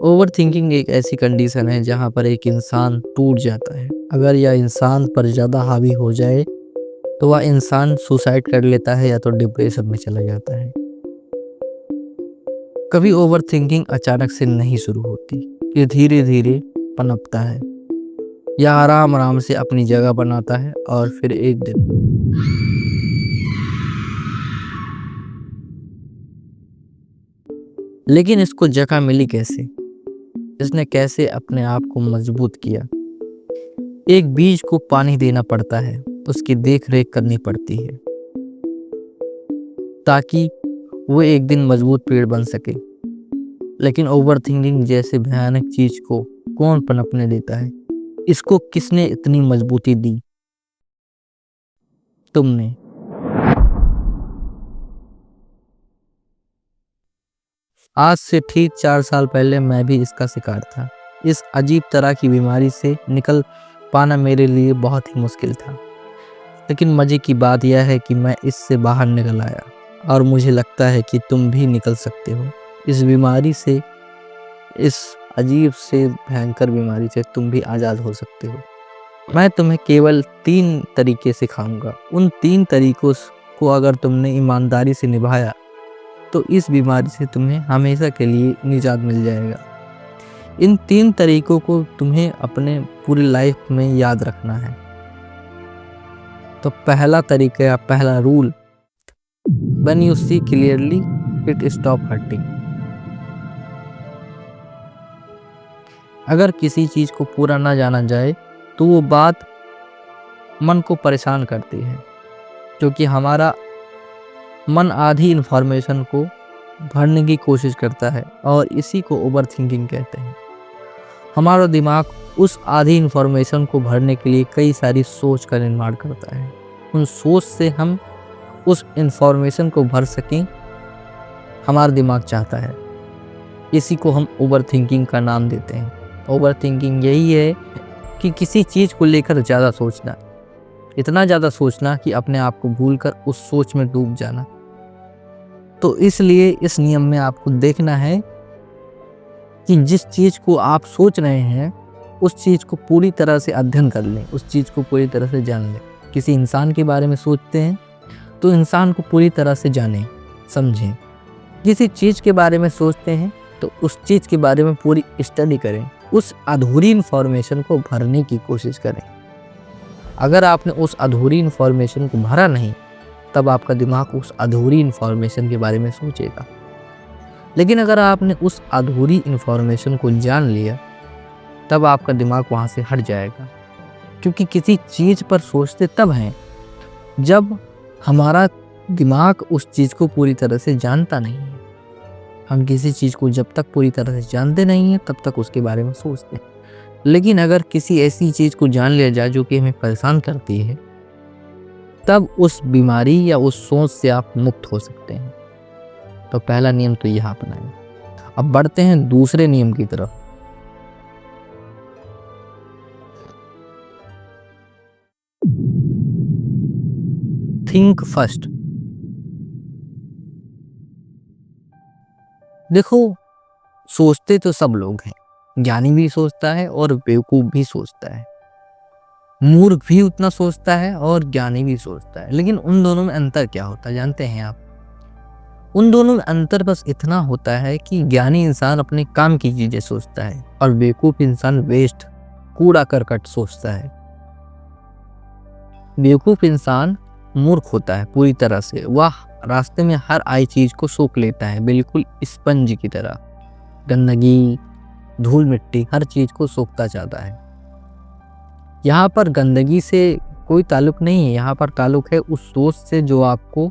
Over thinking एक ऐसी condition है जहाँ पर एक इंसान टूट जाता है। अगर यह इंसान पर ज़्यादा हावी हो जाए तो वह इंसान सुसाइड कर लेता है या तो डिप्रेशन में चला जाता है। कभी ओवर थिंकिंग अचानक से नहीं शुरू होती, ये धीरे धीरे पनपता है या आराम आराम से अपनी जगह बनाता है और फिर एक दिन लेकिन इसको जगह मिली कैसे? इसने कैसे अपने आप को मजबूत किया? एक बीज को पानी देना पड़ता है, उसकी देख रेख करनी पड़ती है ताकि वो एक दिन मजबूत पेड़ बन सके। लेकिन ओवर थिंकिंग जैसे भयानक चीज को कौन पनपने देता है? इसको किसने इतनी मजबूती दी? तुमने। आज से ठीक 4 साल पहले मैं भी इसका शिकार था। इस अजीब तरह की बीमारी से निकल पाना मेरे लिए बहुत ही मुश्किल था। लेकिन मजे की बात यह है कि मैं इससे बाहर निकल आया और मुझे लगता है कि तुम भी निकल सकते हो। इस बीमारी से, इस अजीब से भयंकर बीमारी से तुम भी आज़ाद हो सकते हो। मैं तुम्हें केवल 3 तरीके सिखाऊंगा। उन 3 तरीकों को अगर तुमने ईमानदारी से निभाया तो इस बीमारी से तुम्हें हमेशा के लिए निजात मिल जाएगा। इन 3 तरीकों को तुम्हें अपने पूरी लाइफ में याद रखना है। तो पहला तरीका या पहला rule, When you see clearly, it stop hurting। अगर किसी चीज को पूरा ना जाना जाए तो वो बात मन को परेशान करती है, क्योंकि हमारा मन आधी इंफॉर्मेशन को भरने की कोशिश करता है और इसी को ओवर थिंकिंग कहते हैं। हमारा दिमाग उस आधी इंफॉर्मेशन को भरने के लिए कई सारी सोच का निर्माण करता है। उन सोच से हम उस इंफॉर्मेशन को भर सकें, हमारा दिमाग चाहता है। इसी को हम ओवर थिंकिंग का नाम देते हैं। ओवर थिंकिंग यही है कि किसी चीज़ को लेकर ज़्यादा सोचना, इतना ज़्यादा सोचना कि अपने आप को भूलकर उस सोच में डूब जाना। तो इसलिए इस नियम में आपको देखना है कि जिस चीज़ को आप सोच रहे हैं उस चीज़ को पूरी तरह से अध्ययन कर लें, उस चीज़ को पूरी तरह से जान लें। किसी इंसान के बारे में सोचते हैं तो इंसान को पूरी तरह से जानें, समझें। किसी चीज़ के बारे में सोचते हैं तो उस चीज़ के बारे में पूरी स्टडी करें, उस अधूरी इन्फॉर्मेशन को भरने की कोशिश करें। अगर आपने उस अधूरी इन्फॉर्मेशन को भरा नहीं, तब आपका दिमाग उस अधूरी इन्फॉर्मेशन के बारे में सोचेगा। लेकिन अगर आपने उस अधूरी इन्फॉर्मेशन को जान लिया, तब आपका दिमाग वहाँ से हट जाएगा। क्योंकि किसी चीज़ पर सोचते तब हैं जब हमारा दिमाग उस चीज़ को पूरी तरह से जानता नहीं है। हम किसी चीज़ को जब तक पूरी तरह से जानते नहीं हैं तब तक उसके बारे में सोचते हैं। लेकिन अगर किसी ऐसी चीज़ को जान लिया जाए जो कि हमें परेशान करती है, तब उस बीमारी या उस सोच से आप मुक्त हो सकते हैं। तो पहला नियम तो यह अपनाएं। अब बढ़ते हैं दूसरे नियम की तरफ। Think first. देखो, सोचते तो सब लोग हैं। ज्ञानी भी सोचता है और बेवकूफ भी सोचता है। मूर्ख भी उतना सोचता है और ज्ञानी भी सोचता है। लेकिन उन दोनों में अंतर क्या होता है जानते हैं आप? उन दोनों में अंतर बस इतना होता है कि ज्ञानी इंसान अपने काम की चीजें सोचता है और बेवकूफ इंसान वेस्ट, कूड़ा करकट सोचता है। बेवकूफ इंसान मूर्ख होता है पूरी तरह से। वह रास्ते में हर आई चीज को सोख लेता है, बिल्कुल स्पंज की तरह। गंदगी, धूल मिट्टी, हर चीज को सोखता जाता है। यहाँ पर गंदगी से कोई ताल्लुक नहीं है, यहाँ पर ताल्लुक है उस सोच से जो आपको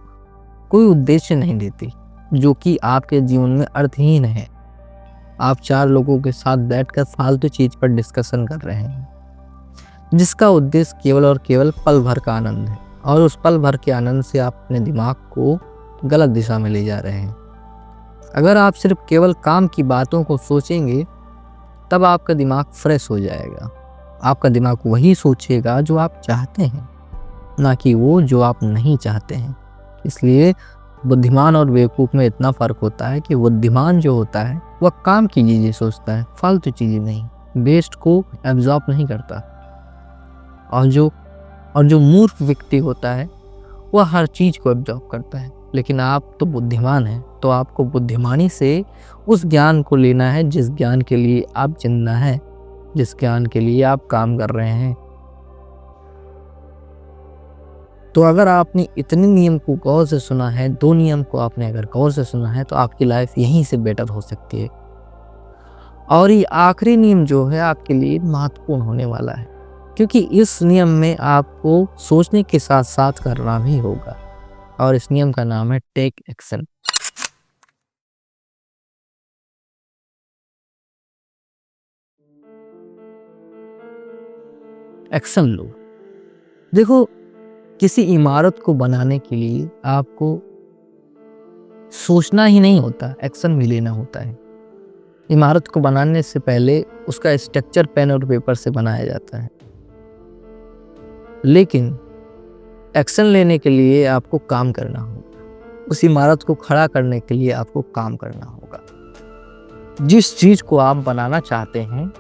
कोई उद्देश्य नहीं देती, जो कि आपके जीवन में अर्थहीन है। आप 4 लोगों के साथ बैठकर फालतू चीज पर डिस्कशन कर रहे हैं, जिसका उद्देश्य केवल और केवल पल भर का आनंद है, और उस पल भर के आनंद से आप अपने दिमाग को गलत दिशा में ले जा रहे हैं। अगर आप सिर्फ केवल काम की बातों को सोचेंगे, तब आपका दिमाग फ्रेश हो जाएगा। आपका दिमाग वही सोचेगा जो आप चाहते हैं, ना कि वो जो आप नहीं चाहते हैं। इसलिए बुद्धिमान और बेवकूफ़ में इतना फ़र्क होता है कि बुद्धिमान जो होता है वह काम की चीज़ें सोचता है, फालतू चीज़ें नहीं, वेस्ट को एब्जॉर्ब नहीं करता। और जो मूर्ख व्यक्ति होता है वह हर चीज़ को एब्जॉर्ब करता है। लेकिन आप तो बुद्धिमान हैं, तो आपको बुद्धिमानी से उस ज्ञान को लेना है जिस ज्ञान के लिए आप जिंदा हैं, जिस ज्ञान के लिए आप काम कर रहे हैं। तो अगर आपने इतने नियम को गौर से सुना है, 2 नियम को आपने अगर गौर से सुना है, तो आपकी लाइफ यहीं से बेटर हो सकती है। और ये आखिरी नियम जो है आपके लिए महत्वपूर्ण होने वाला है, क्योंकि इस नियम में आपको सोचने के साथ साथ करना भी होगा, और इस नियम का नाम है टेक एक्शन। एक्शन लो। देखो, किसी इमारत को बनाने के लिए आपको सोचना ही नहीं होता, एक्शन भी लेना होता है। इमारत को बनाने से पहले उसका स्ट्रक्चर पेन और पेपर से बनाया जाता है, लेकिन एक्शन लेने के लिए आपको काम करना होगा। उस इमारत को खड़ा करने के लिए आपको काम करना होगा। जिस चीज़ को आप बनाना चाहते हैं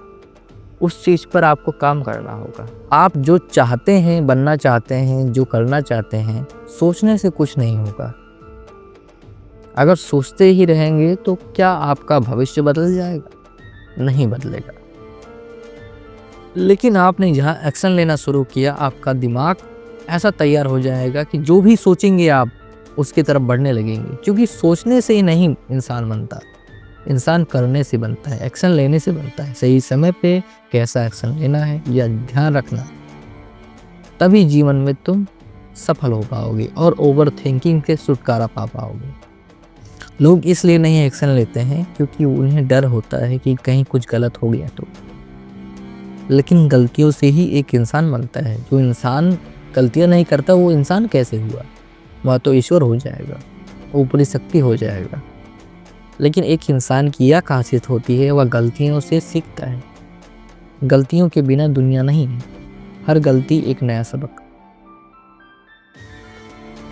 उस चीज़ पर आपको काम करना होगा। आप जो चाहते हैं, बनना चाहते हैं, जो करना चाहते हैं, सोचने से कुछ नहीं होगा। अगर सोचते ही रहेंगे तो क्या आपका भविष्य बदल जाएगा? नहीं बदलेगा। लेकिन आपने जहाँ एक्शन लेना शुरू किया, आपका दिमाग ऐसा तैयार हो जाएगा कि जो भी सोचेंगे आप उसकी तरफ बढ़ने लगेंगे। क्योंकि सोचने से ही नहीं इंसान बनता, इंसान करने से बनता है, एक्शन लेने से बनता है। सही समय पे कैसा एक्शन लेना है या ध्यान रखना, तभी जीवन में तुम सफल हो पाओगे और ओवर थिंकिंग से छुटकारा पा पाओगे। लोग इसलिए नहीं एक्शन लेते हैं क्योंकि उन्हें डर होता है कि कहीं कुछ गलत हो गया तो। लेकिन गलतियों से ही एक इंसान बनता है। जो इंसान गलतियां नहीं करता वो इंसान कैसे हुआ? वह तो ईश्वर हो जाएगा, ऊपरी शक्ति हो जाएगा। लेकिन एक इंसान की यह खासियत होती है, वह गलतियों से सीखता है। गलतियों के बिना दुनिया नहीं है, हर गलती एक नया सबक।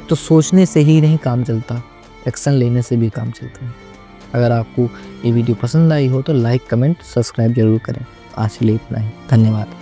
तो सोचने से ही नहीं काम चलता, एक्शन लेने से भी काम चलता है। अगर आपको ये वीडियो पसंद आई हो तो लाइक, कमेंट, सब्सक्राइब जरूर करें। आज के लिए इतना ही, धन्यवाद।